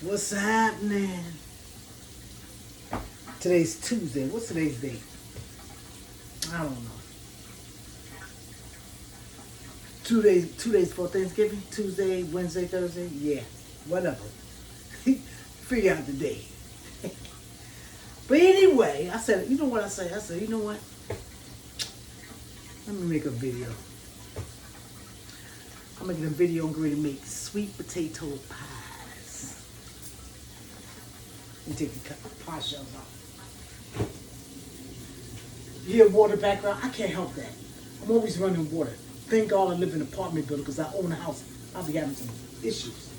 What's happening? Today's Tuesday. What's today's date? I don't know. 2 days for Thanksgiving? Tuesday, Wednesday, Thursday? Yeah, whatever. Figure out the day. But anyway, I said, you know what I said? I said, you know what? Let me make a video. I'm making a video. I'm going to make sweet potato pies. Let me take the pie shells out. You hear water background? I can't help that. I'm always running water. Thank God I live in an apartment building because I own a house. I'll be having some issues.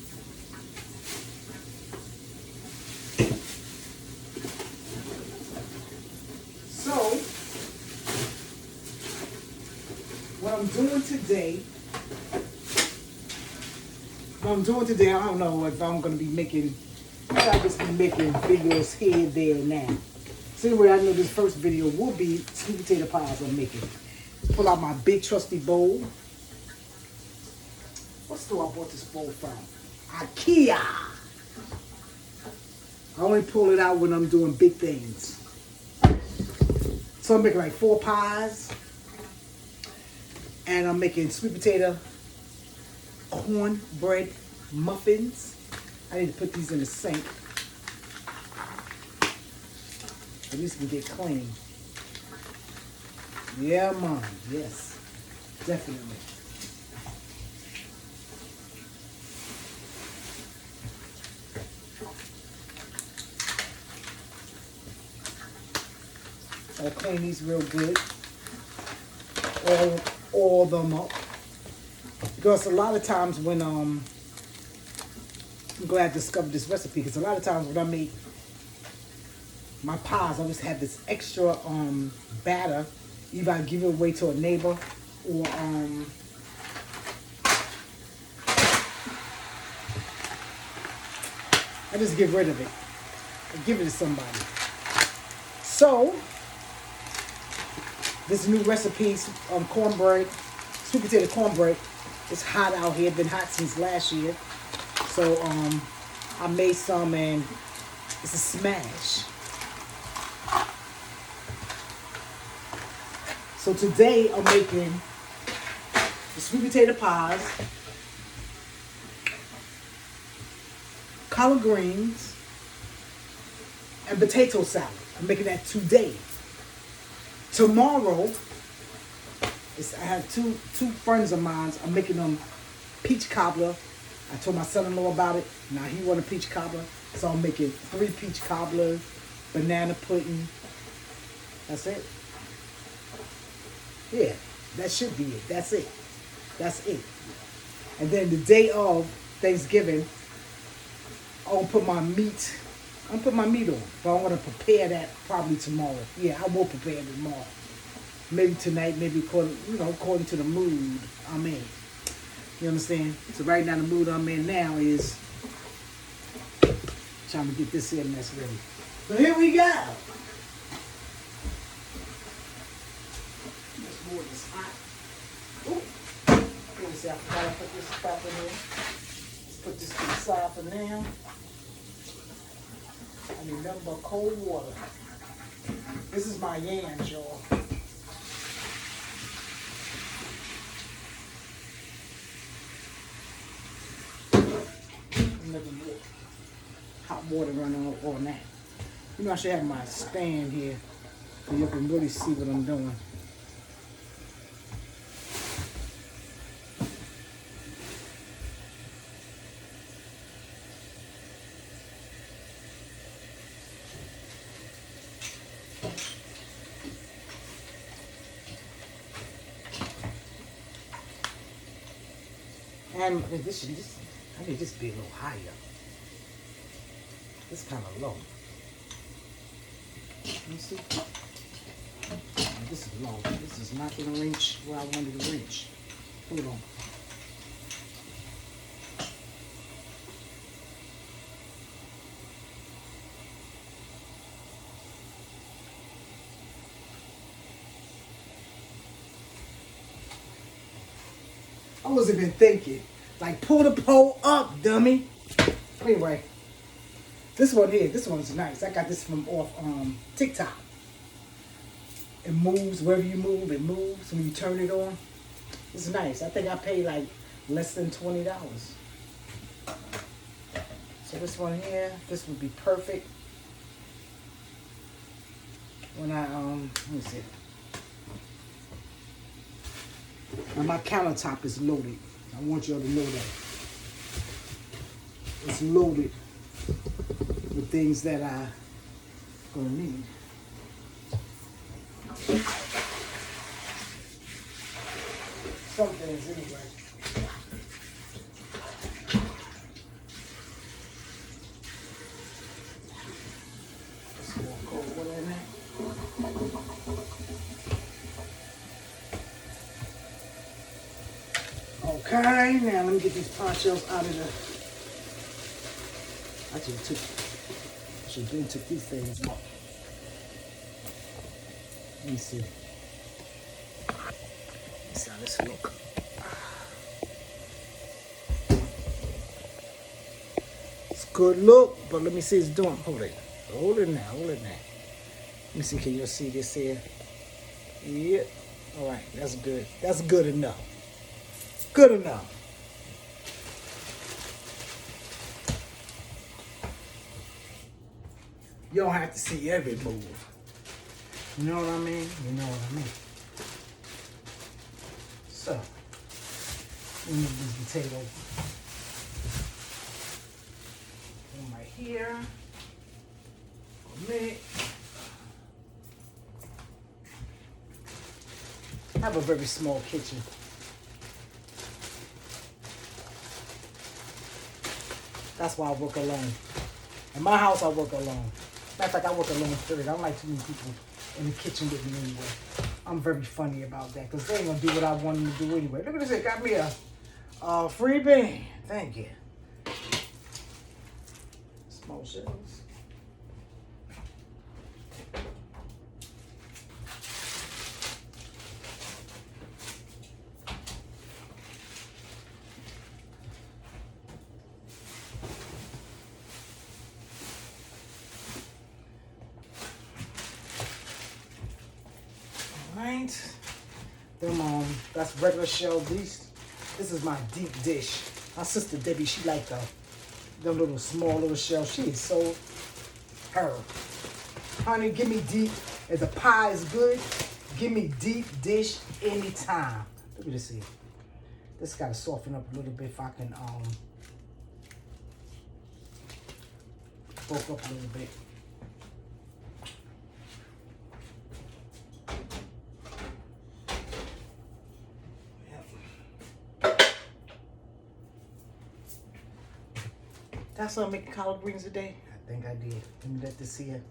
So, what I'm doing today, I don't know if I'm going to be making, I'll just be making videos here, there, and now. So anyway, I know this first video will be sweet potato pies I'm making. Pull out my big trusty bowl. What store I bought this bowl from? IKEA. I only pull it out when I'm doing big things. So I'm making like 4 pies. And I'm making sweet potato cornbread muffins. I need to put these in the sink. At least we can get clean. Yeah, Mom. Yes. Definitely. I'll clean these real good. All them up. Because a lot of times when I'm glad I discovered this recipe, because a lot of times when I make my pies, I just have this extra batter. Either I give it away to a neighbor or I just get rid of it. I give it to somebody. So this new recipe, cornbread, sweet potato cornbread. It's hot out here. Been hot since last year. So I made some and it's a smash. So today I'm making the sweet potato pies, collard greens, and potato salad. I'm making that today. Tomorrow, I have two friends of mine. I'm making them peach cobbler. I told my son-in-law about it. Now he wanted peach cobbler. So I'm making 3 peach cobblers, banana pudding. That's it. Yeah, that should be it. That's it. That's it. And then the day of Thanksgiving, I'll put my meat. I'm put my meat on, but I'm gonna prepare that probably tomorrow. Yeah, I will prepare it tomorrow. Maybe tonight, maybe according to the mood I'm in. You understand? So right now the mood I'm in now is trying to get this here mess ready. So here we go. This wood is hot. Ooh. Let me see, I forgot to put this stuff in here. Let's put this to the side for now. I need nothing but cold water. This is my yams, y'all. I'm letting hot water run on that. You know, I should have my stand here so you can really see what I'm doing. And I need this to be a little higher. It's kind of low. You see? This is low. This is not going to reach where I wanted to reach. Hold on. I wasn't even thinking. Like, pull the pole up, dummy. Anyway, This one here, this one's nice. I got this from off TikTok. It moves wherever you move. It moves when you turn it on. It's nice. I think I paid like less than $20. So this one here, this would be perfect when I let me see. Now my countertop is loaded. I want y'all to know that. It's loaded with things that I gonna need. Some things anyway. Let's pour cold water in there. Okay, now let me get these ponchos out of the. I should have took these things out. Let me see. Let's see how this look. It's a good look, but let me see it's doing. Hold it. Hold it now. Hold it now. Let me see. Can you see this here? Yeah. All right. That's good. That's good enough. Good enough. You don't have to see every move. You know what I mean? You know what I mean. So, let me move these potatoes. One right here. For me. I have a very small kitchen. That's why I work alone. In my house, I work alone. Matter of fact, I work alone period. I don't like too many people in the kitchen with me anyway. I'm very funny about that because they ain't gonna do what I want them to do anyway. Look at this, it got me a freebie. Thank you. Small shells. Them that's regular shell. This is my deep dish. My sister Debbie, she like them little small little shells. She is so her. Honey, give me deep. If the pie is good, give me deep dish anytime. Look at this here. This gotta soften up a little bit if I can bulk up a little bit. That's what I'm making collard greens today. I think I did. Let me let this here.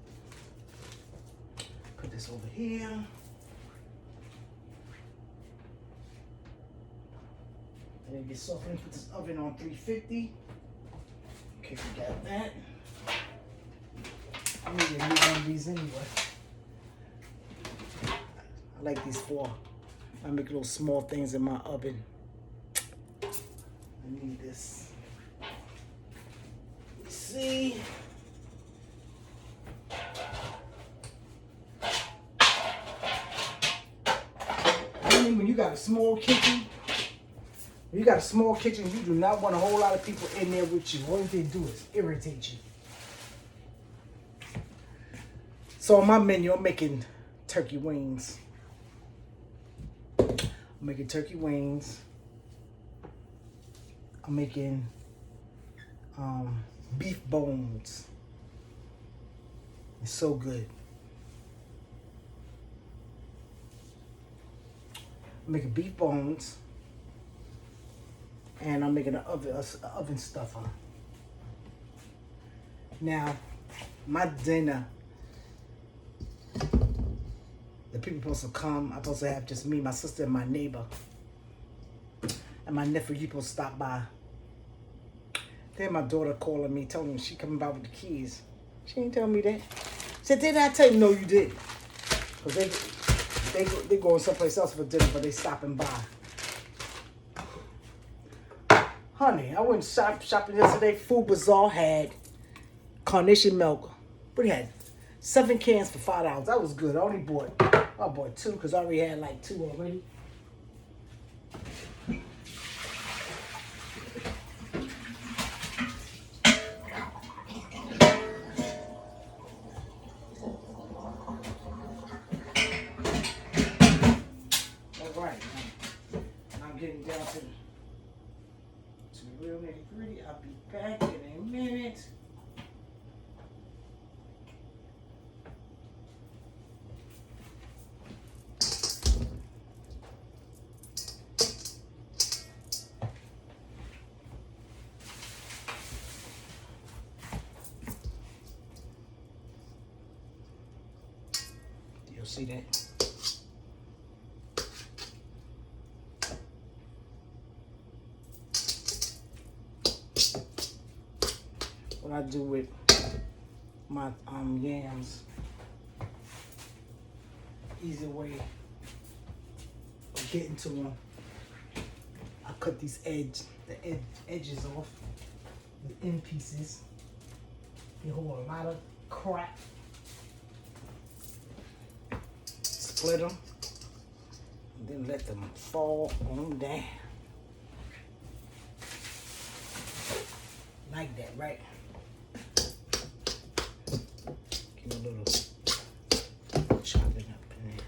Put this over here. And then get softened. Put this oven on 350. Okay, we got that. I need a new one of these anyway. I like these four. I make little small things in my oven. I need this. See, I mean, when you got a small kitchen, you do not want a whole lot of people in there with you. All they do is irritate you. So on my menu, I'm making turkey wings. I'm making beef bones. It's so good. I'm making beef bones, and I'm making an oven stuffer. Now, my dinner, the people supposed to come. I'm supposed to have just me, my sister, and my neighbor, and my nephew. You supposed to stop by. Then my daughter calling me, telling me she coming by with the keys. She ain't tell me that. She said, didn't I tell you? No, you didn't. Because they going someplace else for dinner, but they stopping by. Honey, I went shopping yesterday. Food Bazaar had carnation milk. What had 7 cans for $5. That was good. I bought 2 because I already had like 2 already. All right, I'm getting down to the real nitty-gritty. I'll be back in a minute. You'll see that. What I do with my yams, easy way of getting to them. I cut these edges off, the end pieces. They hold a lot of crap. Split them, and then let them fall on down. Like that, right? Give a little chopping up in there.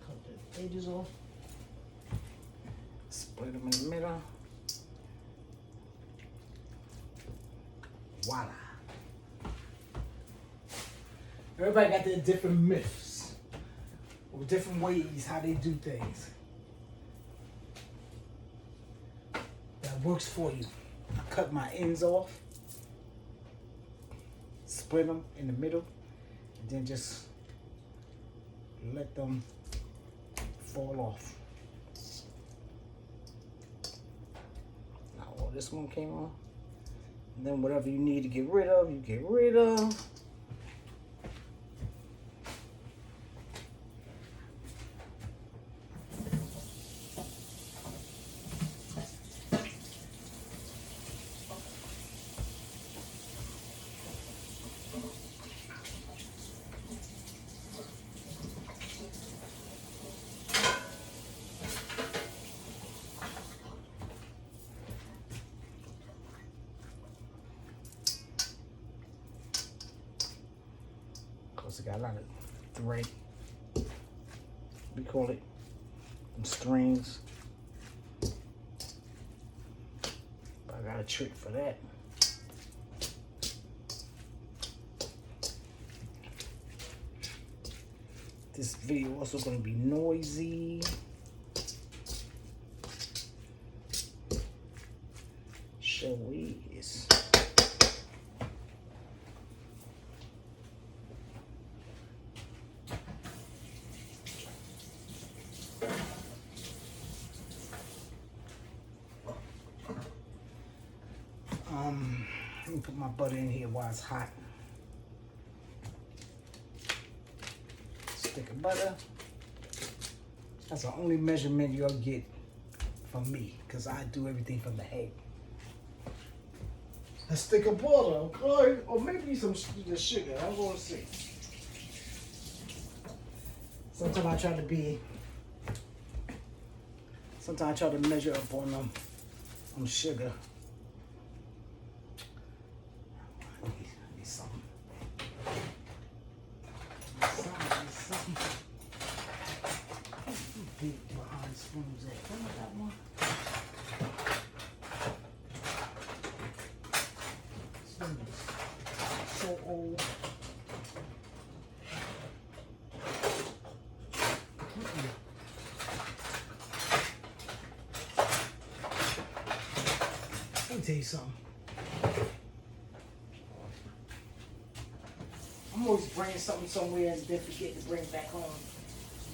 Cut the edges off. Split them in the middle. Voila. Everybody got their different myths or different ways how they do things that works for you. I cut my ends off, split them in the middle, and then just let them fall off. Now all this one came off. And then whatever you need to get rid of, you get rid of. It got a lot of thread. We call it them strings. But I got a trick for that. This video also going to be noisy. Shall we? Yes. Let me put my butter in here while it's hot. Stick of butter. That's the only measurement you'll get from me, because I do everything from the head. A stick of butter, okay? Or maybe some sugar. I'm going to see. Sometimes I try to measure up on sugar. Big behind spoons at. Where was that one? Spoons. So old. Let me tell you something. I'm always bringing something somewhere and then forget to bring it back home.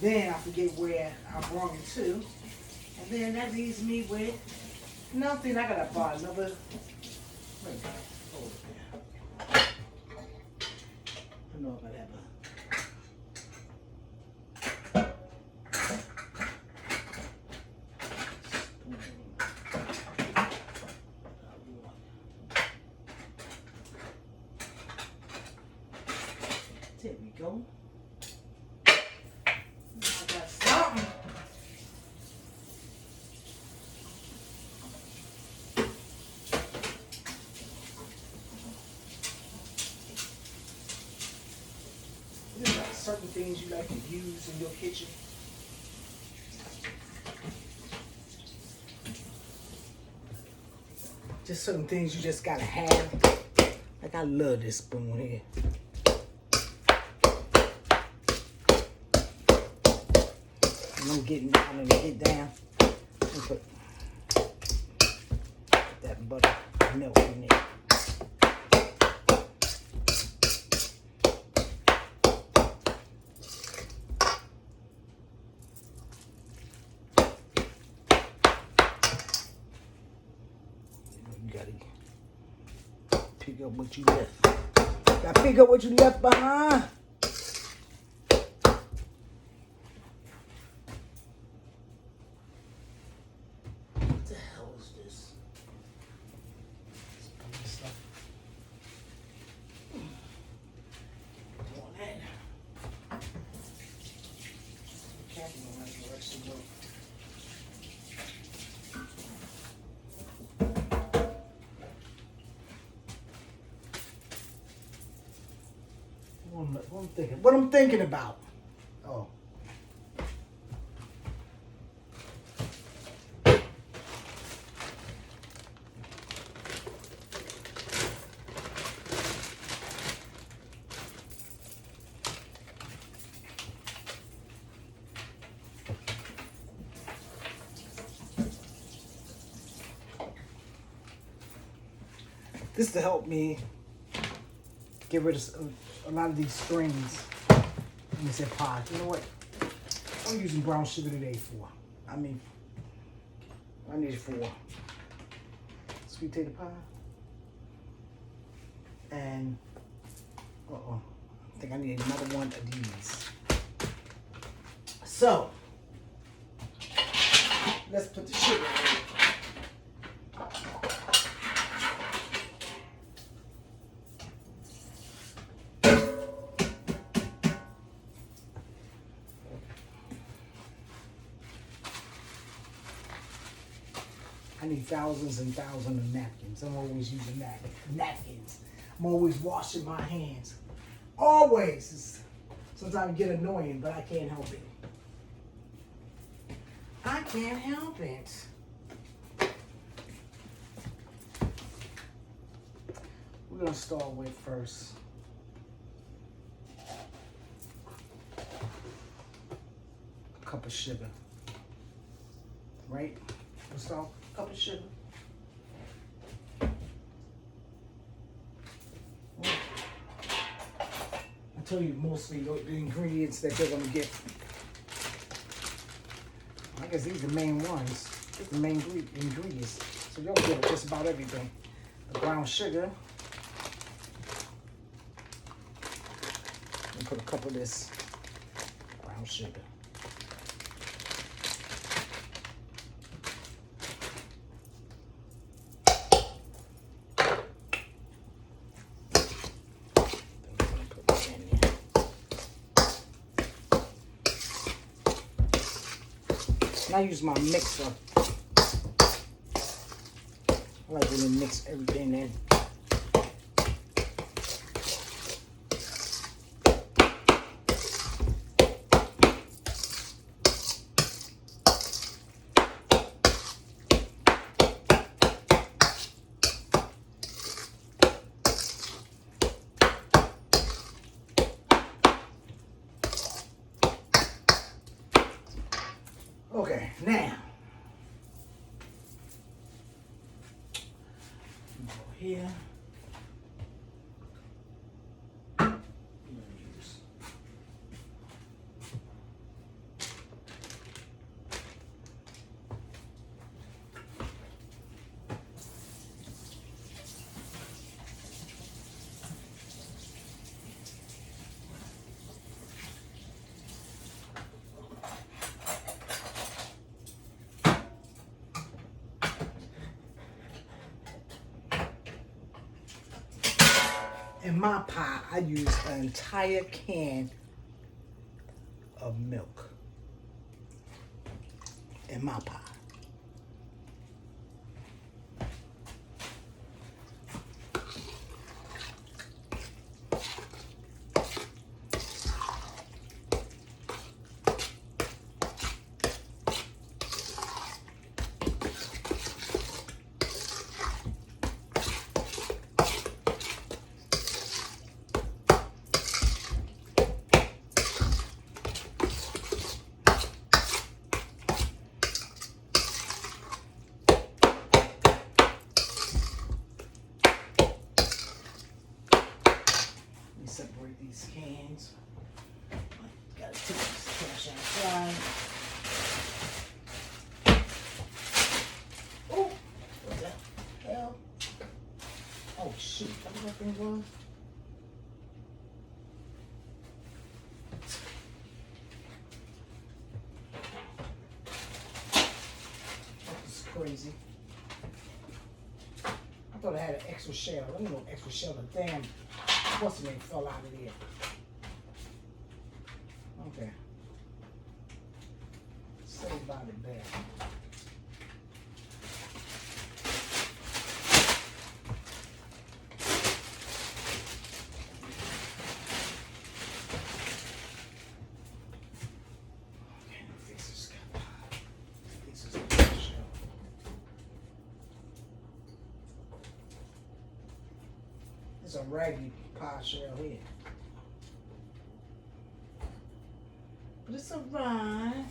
Then I forget where I brought it to. And then that leaves me with nothing. I gotta buy another. Wait a minute. Hold it there. I know if I have things you like to use in your kitchen? Just certain things you just gotta have. Like I love this spoon here. And I'm getting down and get down. And put that butter milk in there. Pick up what you left. Gotta pick up what you left behind. What the hell is this? Stuff. On that. Kathy don't like the rest of the What I'm thinking about. Oh. This to help me get rid of a lot of these strings in this pie. You know what? I'm using brown sugar today for. I need it for sweet potato pie. And I think I need another one of these. So let's put the sugar in. I need thousands and thousands of napkins. I'm always using napkins. I'm always washing my hands. Always. Sometimes it get annoying, but I can't help it. I can't help it. We're going to start with first. A cup of sugar. Right? We'll start with a cup of sugar. I tell you mostly the ingredients that you're going to get. I guess these are the main ones. These are the main ingredients. So you'll get just about everything. The brown sugar. And put a cup of this brown sugar. I use my mixer. I like when you mix everything in. Okay, now go here. In my pie, I use an entire can of milk in my pie. side. Oh, what the hell? Oh shoot, that's what that thing was. That's crazy. I thought I had an extra shell. Let me know extra shell. The damn what's the name fell out of there. Okay. Say about it there. Okay, fix this guy. Fix this shell. It's a raggedy pie shell here. But it's alright.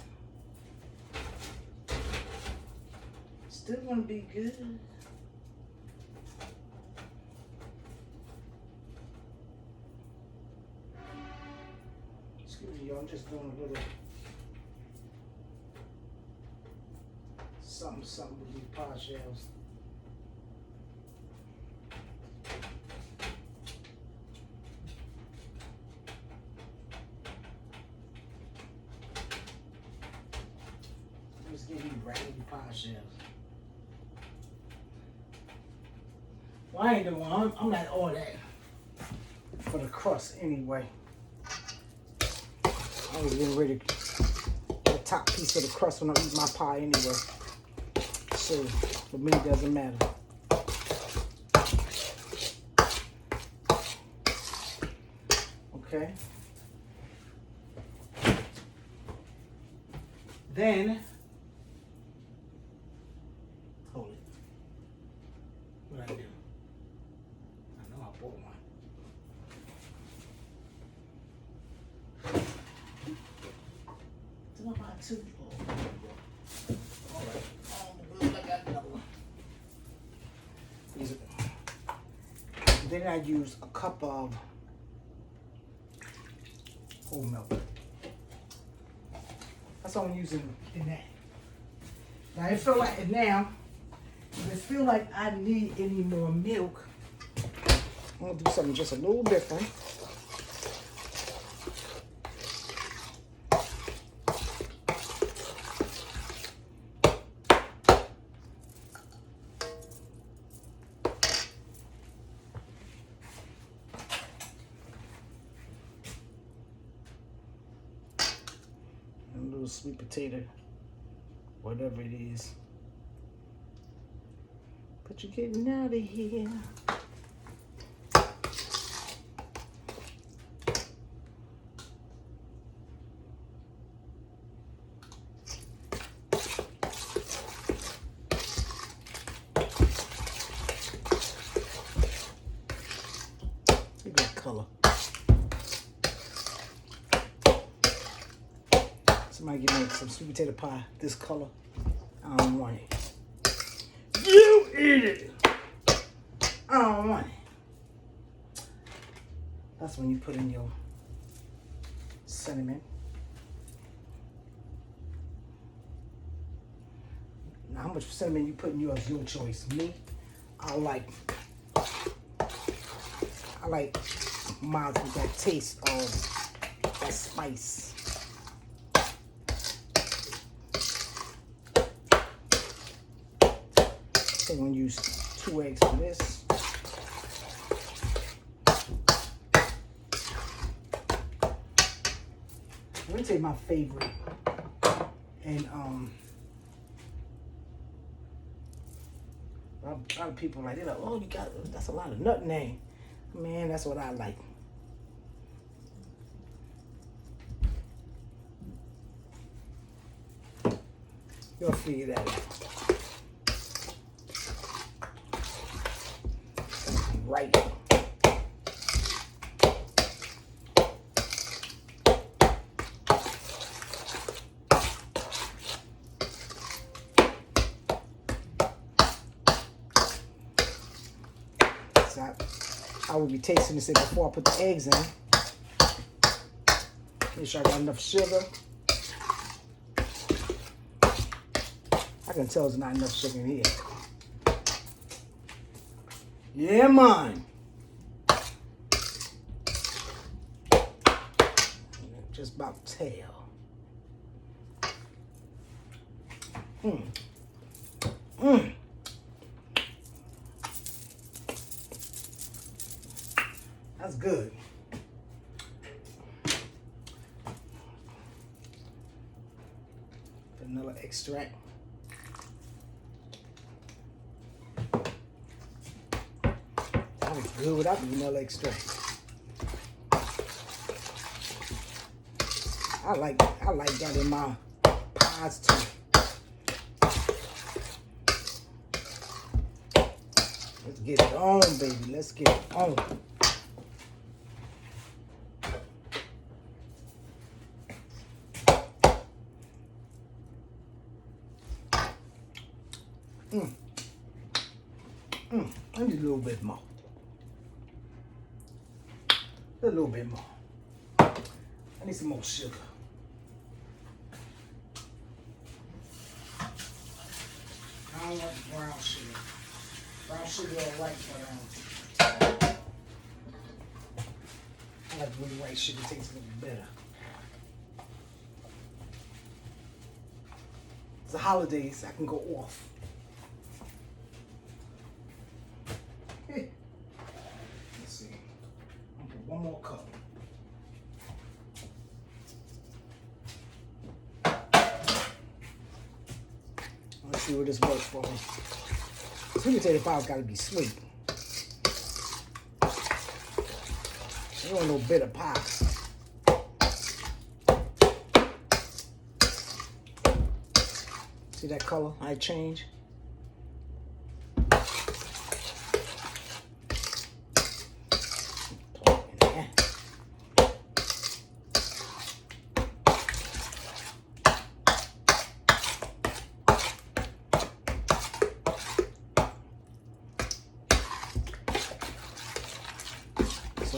Still gonna be good. Excuse me, y'all. I'm just doing a little something with these pie shells. Just give you raggedy pie shells. Well, I ain't the one. I'm not all that for the crust anyway. I was getting ready to get the top piece of the crust when I eat my pie anyway. So for me, it doesn't matter. Okay. Then, hold it. What I do? I know I bought one. Did I buy two? Oh, all right. Oh, good. I got another one. Then I use a cup of whole milk. That's all I'm using in that. Now I feel like if I feel like I need any more milk, I'm gonna do something just a little different. Sweet potato, whatever it is. But you're getting out of here. Look at that color. Somebody give me some sweet potato pie this color. I don't want it. You eat it. I don't want it. That's when you put in your cinnamon. Now, how much cinnamon you put in yours, your choice. Me, I like mine with that taste of that spice. So I'm going to use 2 eggs for this. Let me tell you my favorite. And a lot of people are like, they're like, oh, that's a lot of nutmeg. Man, that's what I like. You'll figure that out. Right. So I will be tasting this before I put the eggs in. Make sure I got enough sugar. can tell there's not enough sugar in here. Yeah, man. Just about tell. That's good. Vanilla extract. That was good without the vanilla extract. I like that in my pies too. Let's get it on, baby. Let's get it on. I need a little bit more. A little bit more. I need some more sugar. I don't like brown sugar. Brown sugar all right, but I like when the white sugar tastes a little better. It's the holidays, I can go off. Let's see. I'm gonna put one more cup. Let's see what this works for me. Sweet potato pie's gotta be sweet. I don't want no bitter pie. See that color? I change.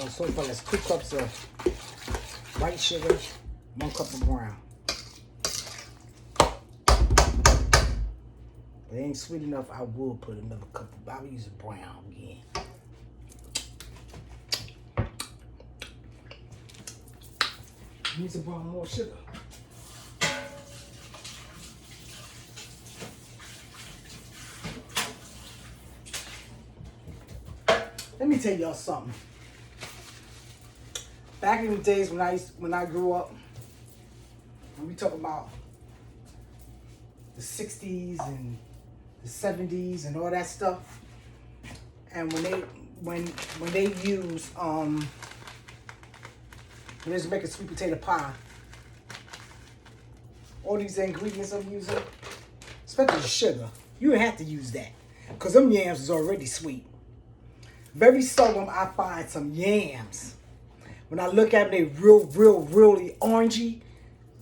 So far, that's 2 cups of white sugar, 1 cup of brown. If it ain't sweet enough, I will put another cup of, I'll use a brown again. Need to brown more sugar. Let me tell y'all something. Back in the days when I grew up, when we talk about the 60s and the 70s and all that stuff, and when they use when they was making sweet potato pie, all these ingredients I'm using, especially the sugar, you didn't have to use that, because them yams is already sweet. Very seldom I find some yams. When I look at them, they really orangey.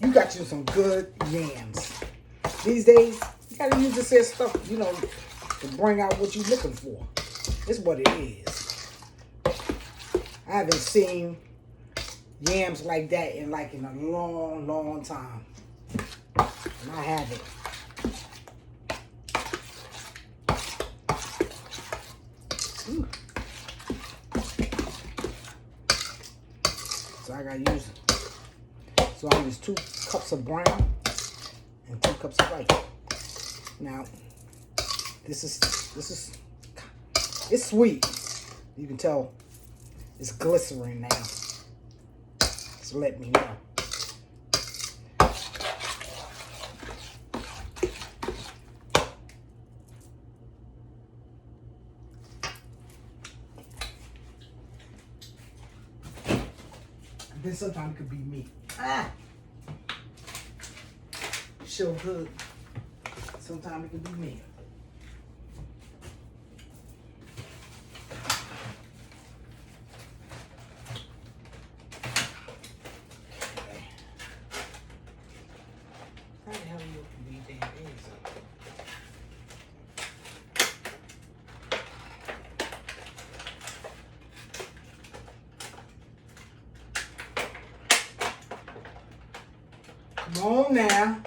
You got you some good yams. These days, you gotta use this here stuff, you know, to bring out what you're looking for. It's what it is. I haven't seen yams like that in a long time. And I haven't. Ooh. So I gotta use it. So I use 2 cups of brown and 2 cups of white. Now, this is it's sweet. You can tell it's glycerin now. So let me know. Then sometimes it could be me. So good. Sometimes it can be me. How the hell you open these damn eggs up? Come on now.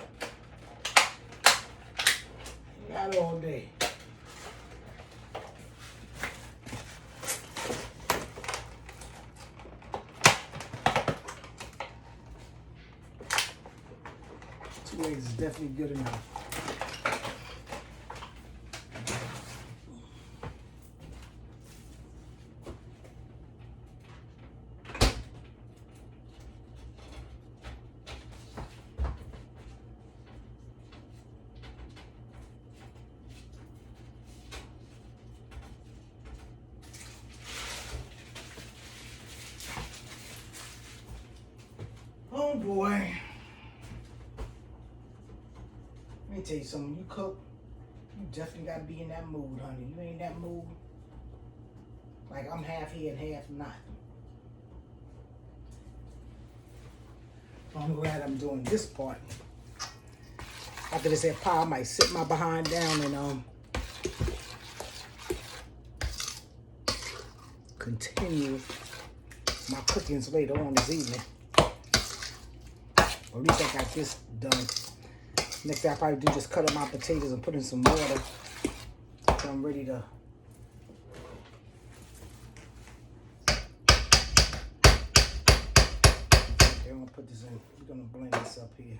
Not all day. Two eggs is definitely good enough. Oh boy. Let me tell you something. You cook, you definitely gotta be in that mood, honey. You ain't in that mood. Like I'm half here and half not. I'm glad I'm doing this part. After this pie, I might sit my behind down and continue my cookings later on this evening. Or at least I got this done. Next thing I probably do just cut up my potatoes and put in some water so I'm ready to. Okay, I'm gonna put this in. We're gonna blend this up here.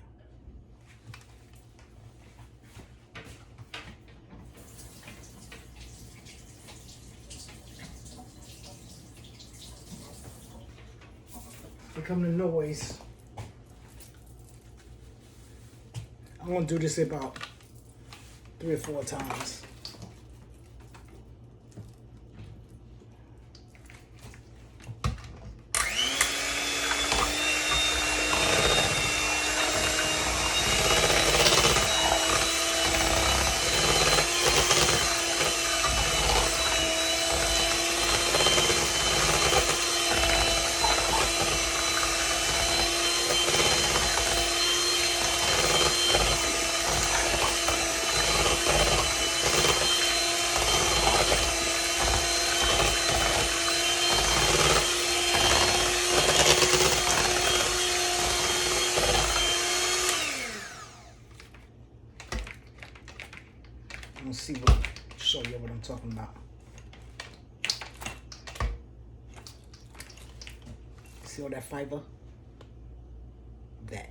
Here come the noise. I'm gonna do this about 3 or 4 times. I'm gonna show you what I'm talking about. See all that fiber? That.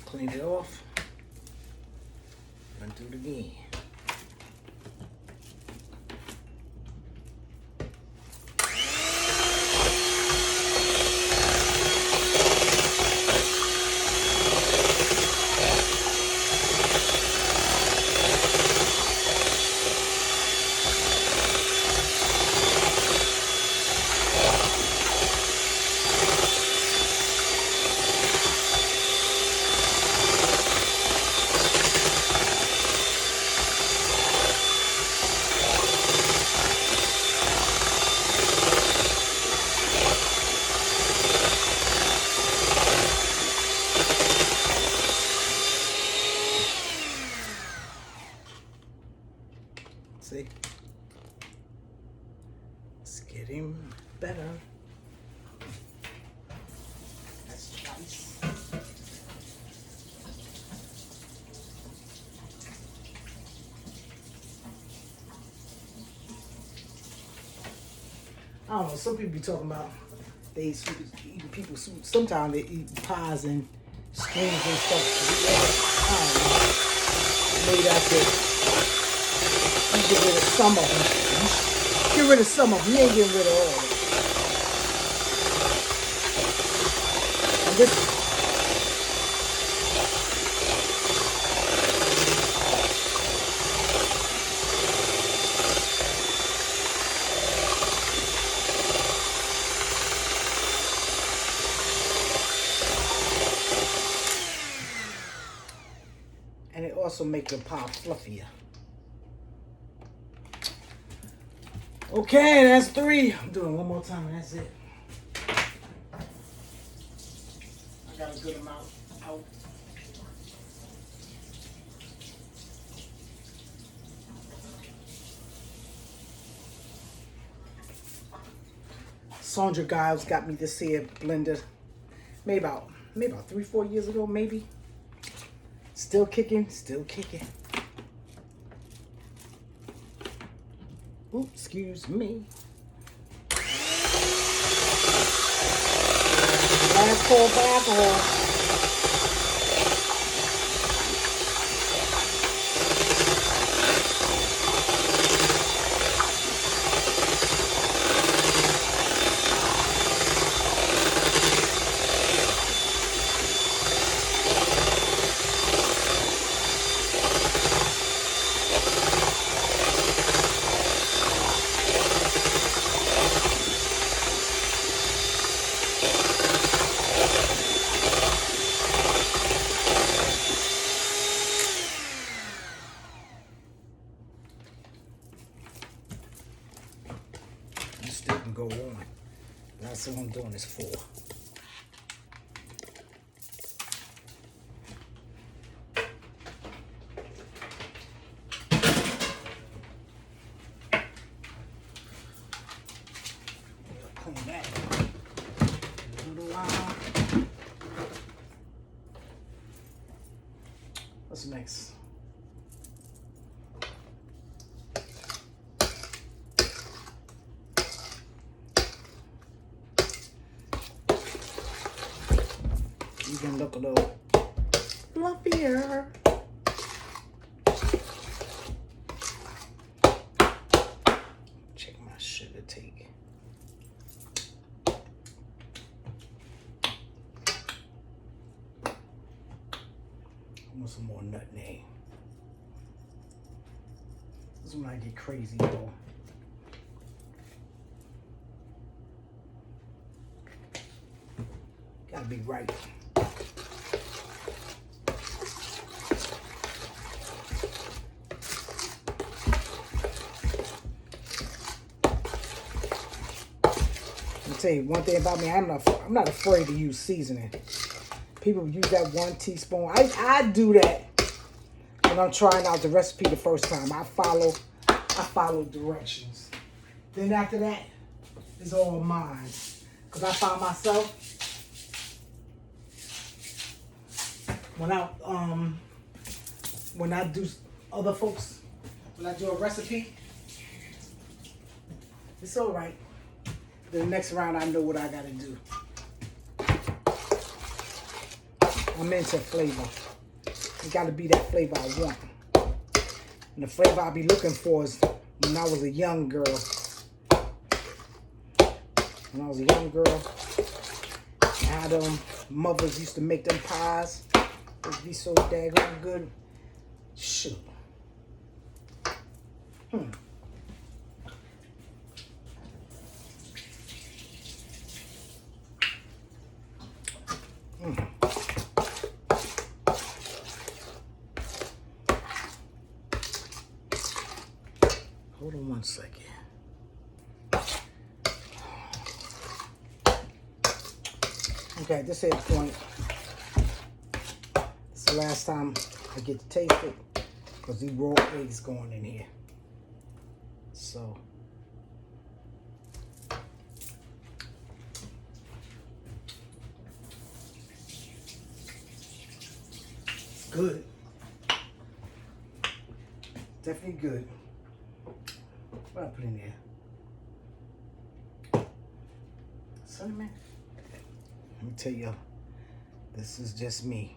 Clean it off. And do it again. See? It's getting better. That's twice. I don't know, some people be talking about they eat people sometimes they eat pies and strings and stuff. I don't know. Maybe that's it. You get rid of some of them. Get rid of some of them. You ain't getting rid of all of them. And this. And it also makes your pie fluffier. Okay, that's 3. I'm doing one more time and that's it. I got a good amount out. Sandra Giles got me this here blender maybe about 3-4 years ago, maybe. Still kicking, still kicking. Oops, excuse me. Last call for alcohol. Still can go on. That's what I'm doing this for. Clean that a little while. What's next? You can look a little fluffier. Check my sugar take. I want some more nutmeg. This is when I get crazy, y'all. Gotta be right. Tell you one thing about me, I'm not afraid to use seasoning. People use that 1 teaspoon. I do that when I'm trying out the recipe the first time. I follow directions. Then after that, it's all mine. Cause I find myself when I do other folks, when I do a recipe, it's all right. The next round, I know what I gotta do. I'm into flavor. It gotta be that flavor I want. And the flavor I be looking for is when I was a young girl. When I was a young girl, how them mothers used to make them pies. It'd be so daggone good. Shoot. Hold on 1 second. Okay, this is the point. This is the last time I get to taste it because these raw eggs going in here. So it's good. Definitely good. What I put in there? Cinnamon. Let me tell you, this is just me.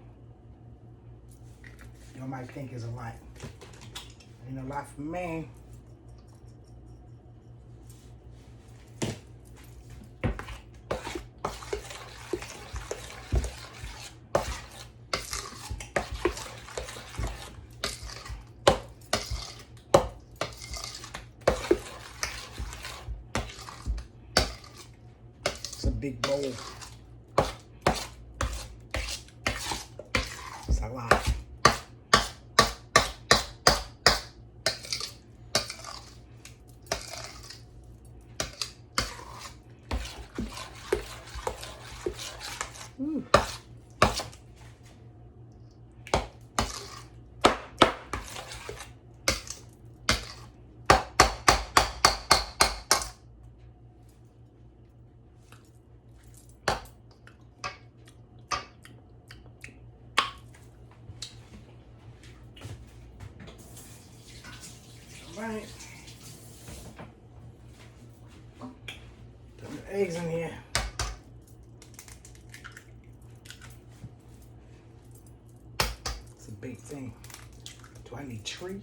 Y'all might think it's a lot. Ain't a lot for me. It's a big bowl. It's a lot. right. Put the eggs in here. It's a big thing. Do I need tree?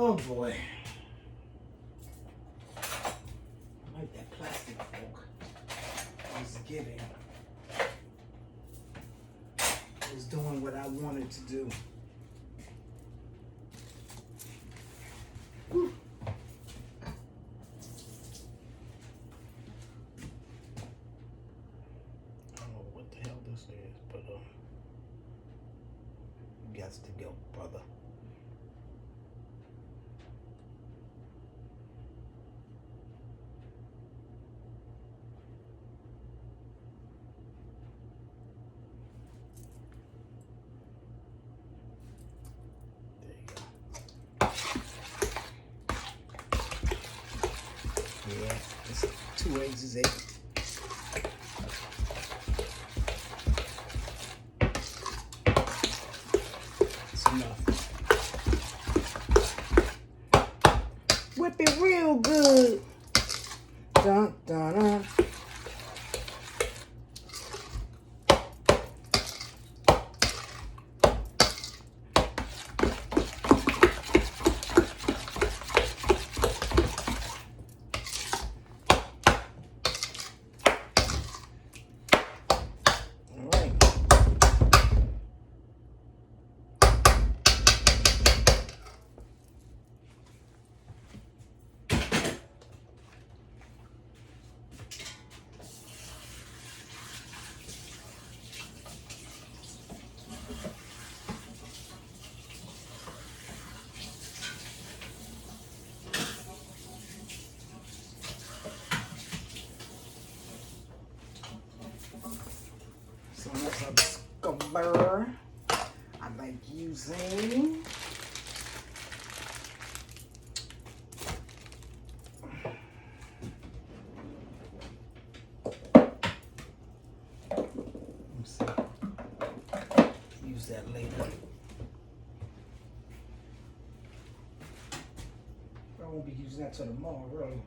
Oh boy. I like that plastic fork. It was giving. It was doing what I wanted to do. Whew. I don't know what the hell this is, but you got to go, brother. Yeah, it's 2 eggs is 8. That's enough. Whip it real good. Dun, dun, dun. So next I discover I like using use that later. I won't be using that till tomorrow, really.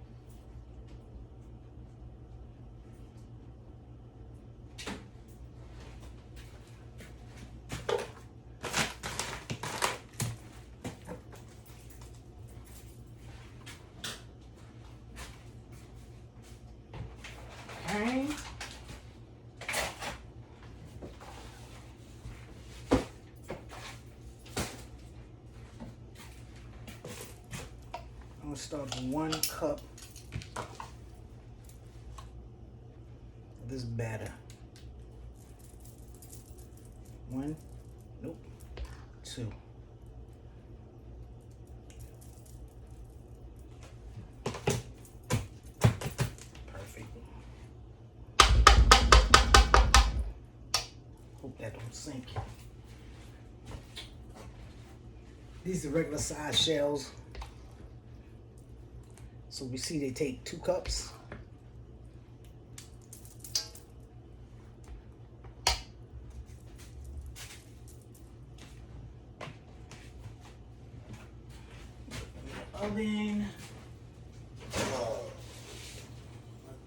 Okay. I'm gonna start with 1 cup of this batter. 1, nope, 2. Perfect. Hope that don't sink. These are regular size shells. So we see they take 2 cups. Oven.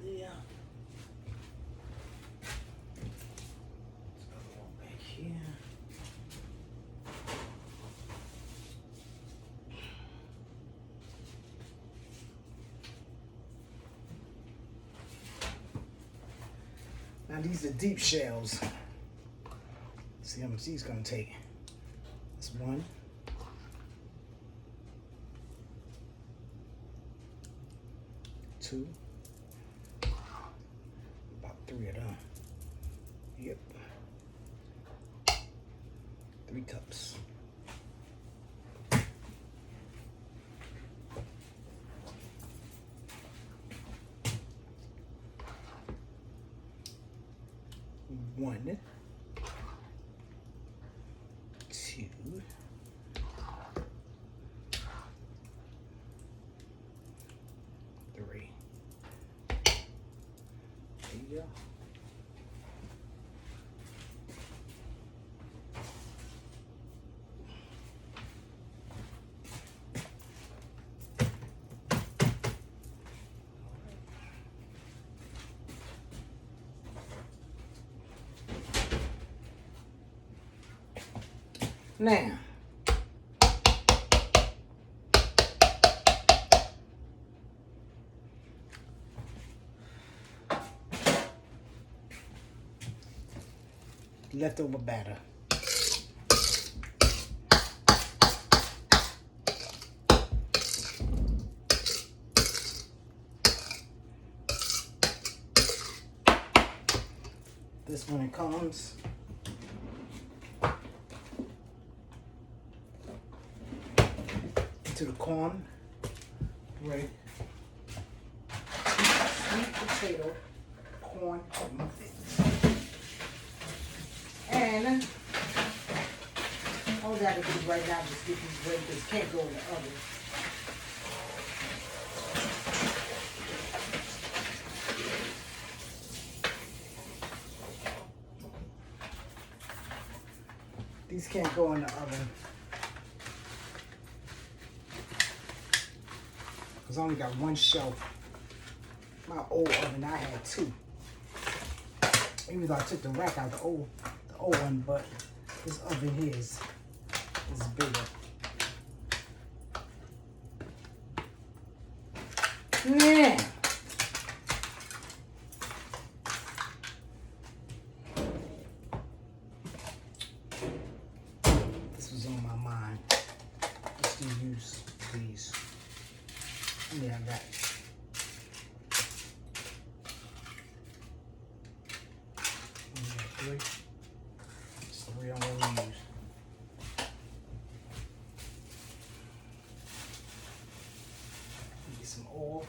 There. Let's go back here. Now these are deep shells. See how much these gonna take. That's 1. 2. About 3 of them. Yep. 3 cups. One, 2, 2. Three. There you go. Now, leftover batter. This one it comes. To the corn bread, sweet potato corn muffins. And all I gotta do right now is just get these ready because can't go in the oven. These can't go in the oven. I only got one shelf. My old oven, I had 2. Even though I took the rack out, the old one, but this oven here is bigger. Yeah. This was on my mind. Let's use these. Yeah, that. Three. It's 3 I'm going to use. Get some oil.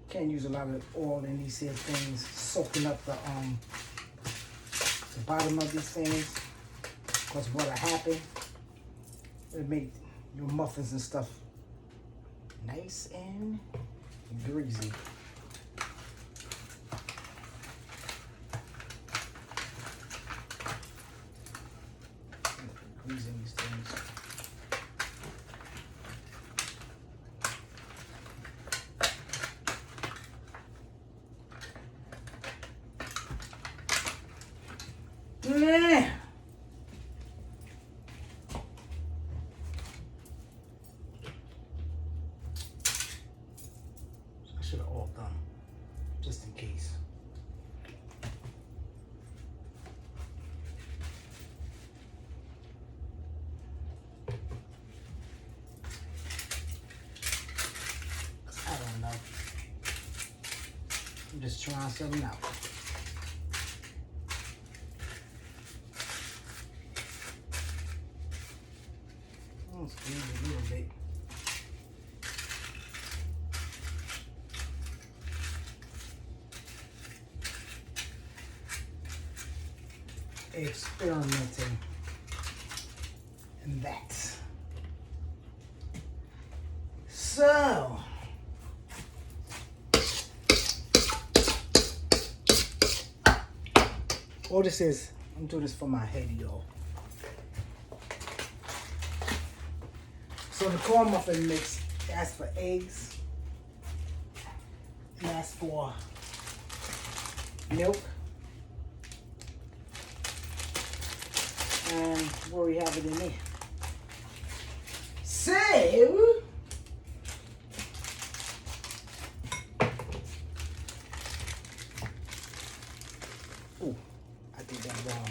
Can't use a lot of oil in these here things, soaking up the bottom of these things. Because what'll happen, it'll make your muffins and stuff nice and greasy. Greasing these things. Yeah. I should have all done, just in case. I don't know. I'm just trying something out. Squeeze a little bit. Experimenting in that. So all this is, I'm doing this for my head, y'all. So the corn muffin mix, that's for eggs, and that's for milk, and where we have it in there. So, ooh, I did that wrong.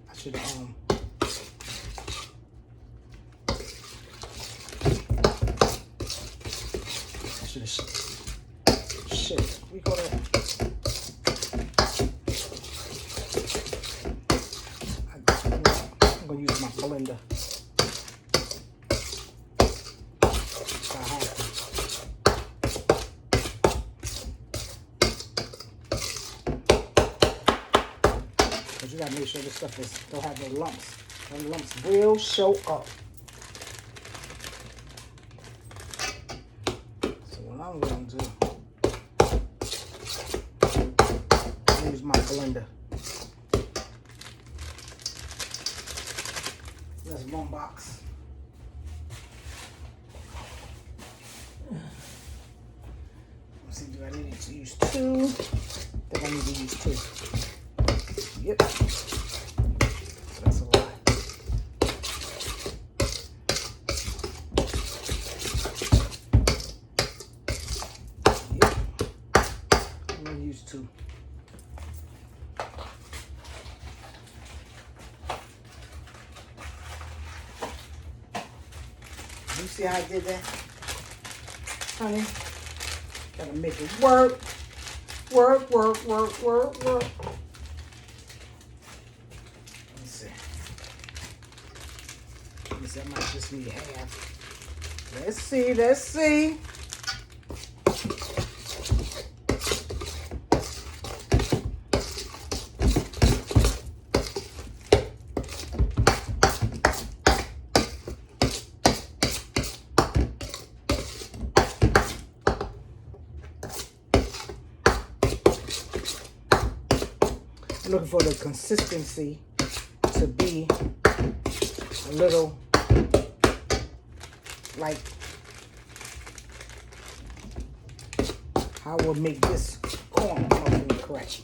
I should have shit. We go to blender. If I have to. But you gotta make sure this stuff don't have no lumps. Them lumps will show up. So what I'm gonna do, use my blender. That's one box. Let's see, do I need to use two? I think I need to use two. Yep. So that's a lot. Yep. I'm gonna use two. You see how I did that? Honey, gotta make it work. Work, work, work, work, work. Let's see. I guess I might just need half. Let's see, let's see. I'm looking for the consistency to be a little like how we'll make this corn muffin correct.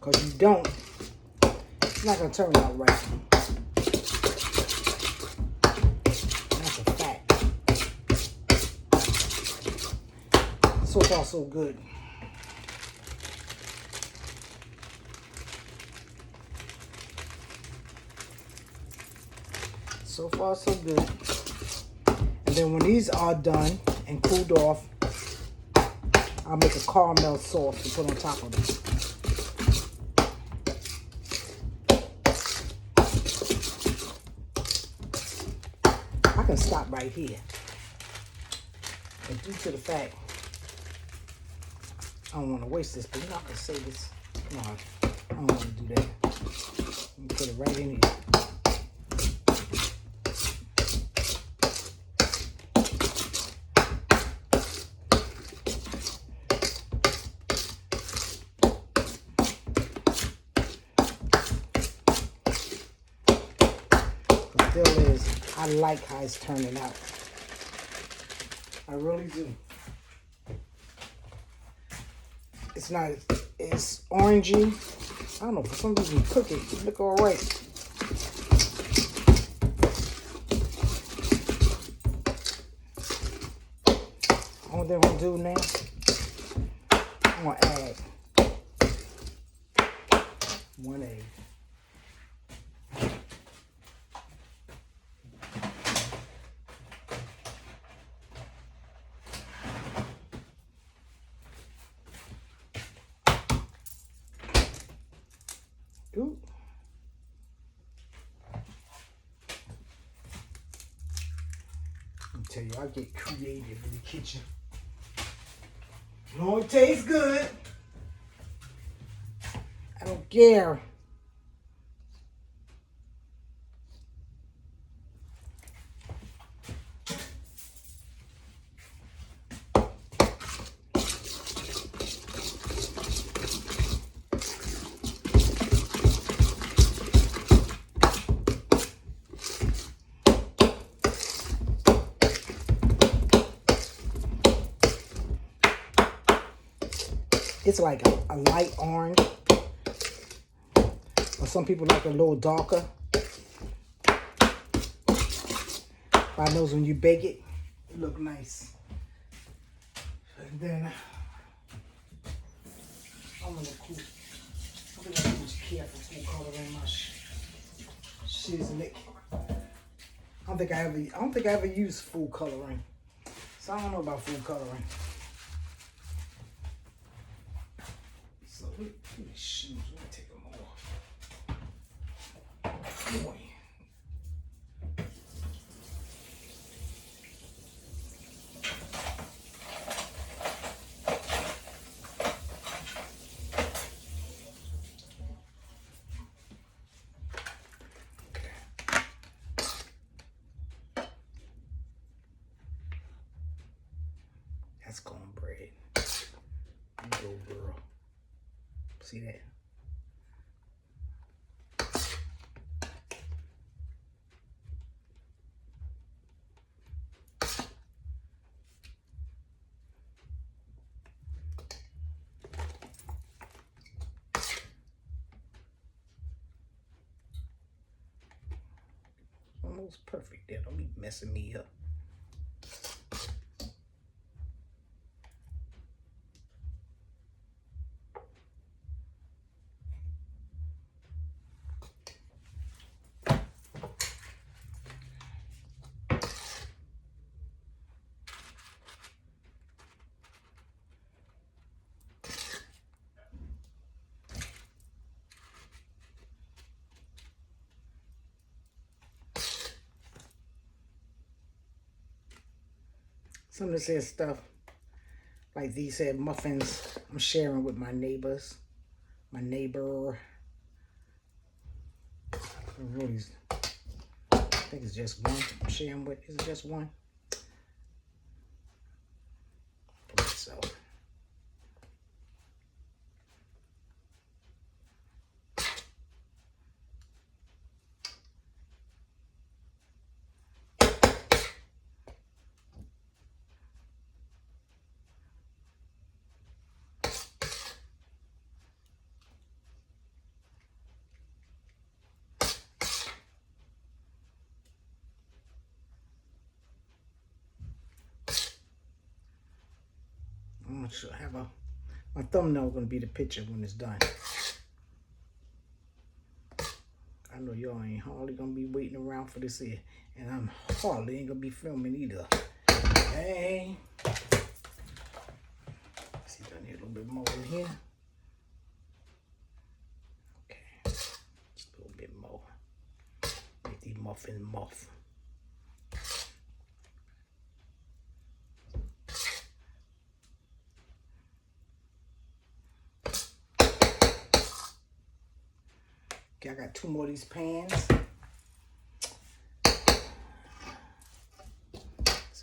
Because you don't, it's not going to turn out right. That's a fact. So far, so good. So far, so good. And then when these are done and cooled off, I'll make a caramel sauce to put on top of it. I can stop right here. But due to the fact I don't want to waste this, but you know I can say this. No, I don't want to do that. Let me put it right in here. Still is. I like how it's turning out. I really do. It's not, it's orangey. I don't know, for some reason you cook it look all right. Only thing I'm gonna do now, I'm gonna add 1 egg. Ooh. Let me tell you, I get creative in the kitchen. No, it tastes good. I don't care. It's like a light orange, or some people like a little darker. God knows when you bake it, it look nice. And then I'm gonna cook. I think I'm just careful food coloring my shiznick. I don't think I ever use food coloring, so I don't know about food coloring. So, look at these shoes. Let me take them off. That's cornbread. You go, girl. See that? Almost perfect there. Don't be messing me up. Some of this stuff, like these said muffins, I'm sharing with my neighbors. My neighbor. I think it's just one I'm sharing with. Is it just one? I believe so. I'm gonna have my thumbnail gonna be the picture when it's done. I know y'all ain't hardly gonna be waiting around for this here, and I'm hardly ain't gonna be filming either. Hey, see, done here a little bit more in here. Okay, just a little bit more. Make these muffins muff. Okay, I got 2 more of these pans.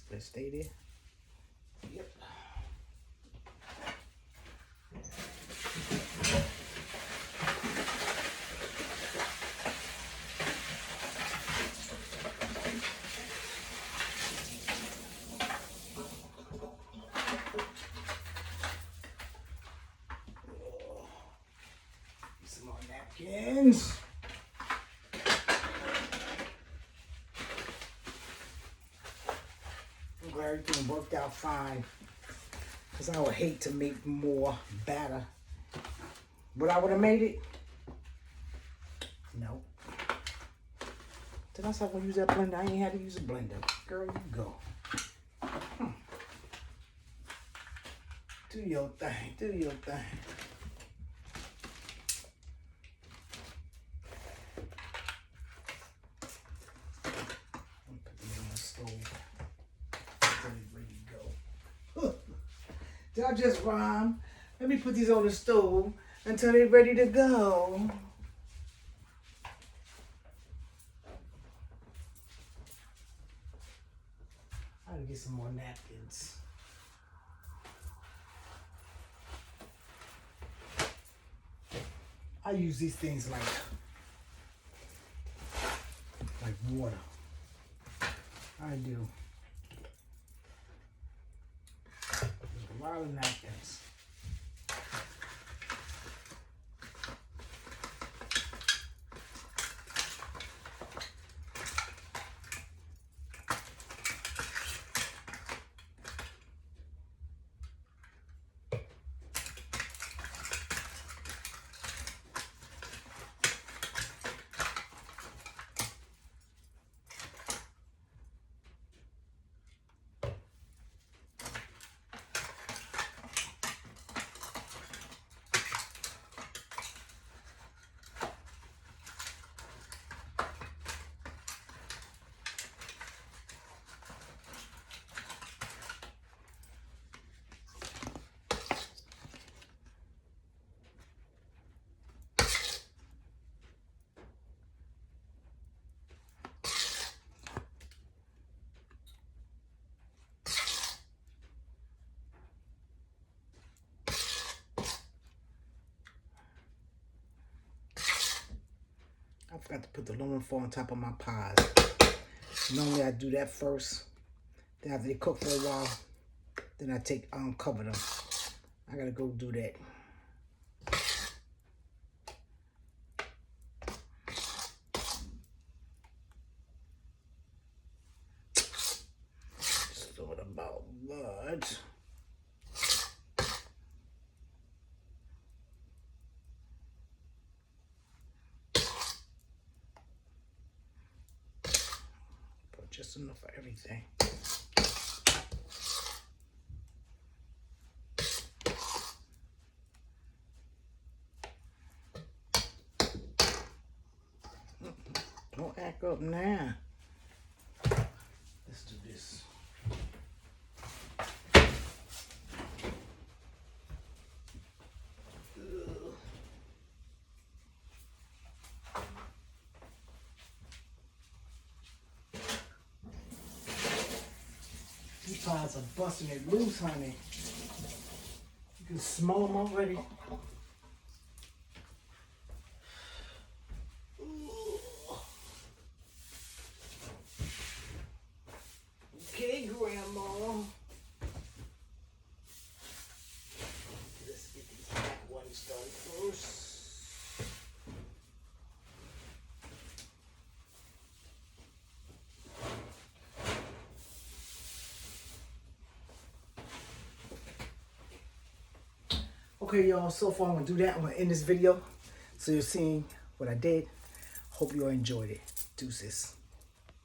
Let's stay there. Yep. Some more napkins. I'm glad everything worked out fine, because I would hate to make more batter. Would I would have made it? No. Did I say I was gonna use that blender? I ain't had to use a blender. Girl, you go. Do your thing. Do your thing. Put these on the stove. Ready to go. Did I just rhyme? Let me put these on the stove until they're ready to go. I gotta get some more napkins. I use these things like water. I do. There's a lot of napkins. I forgot to put the aluminum foil on top of my pies. Normally I do that first. Then after they cook for a while, then I cover them. I gotta go do that. Just thought about that. Put just enough for everything. Don't act up now. Let's do this. These pies are busting it loose, honey. You can smell them already. Okay, Grandma. Let's get these back ones done first. Okay, y'all, so far I'm going to do that. I'm going to end this video. So you're seeing what I did. Hope you all enjoyed it. Deuces.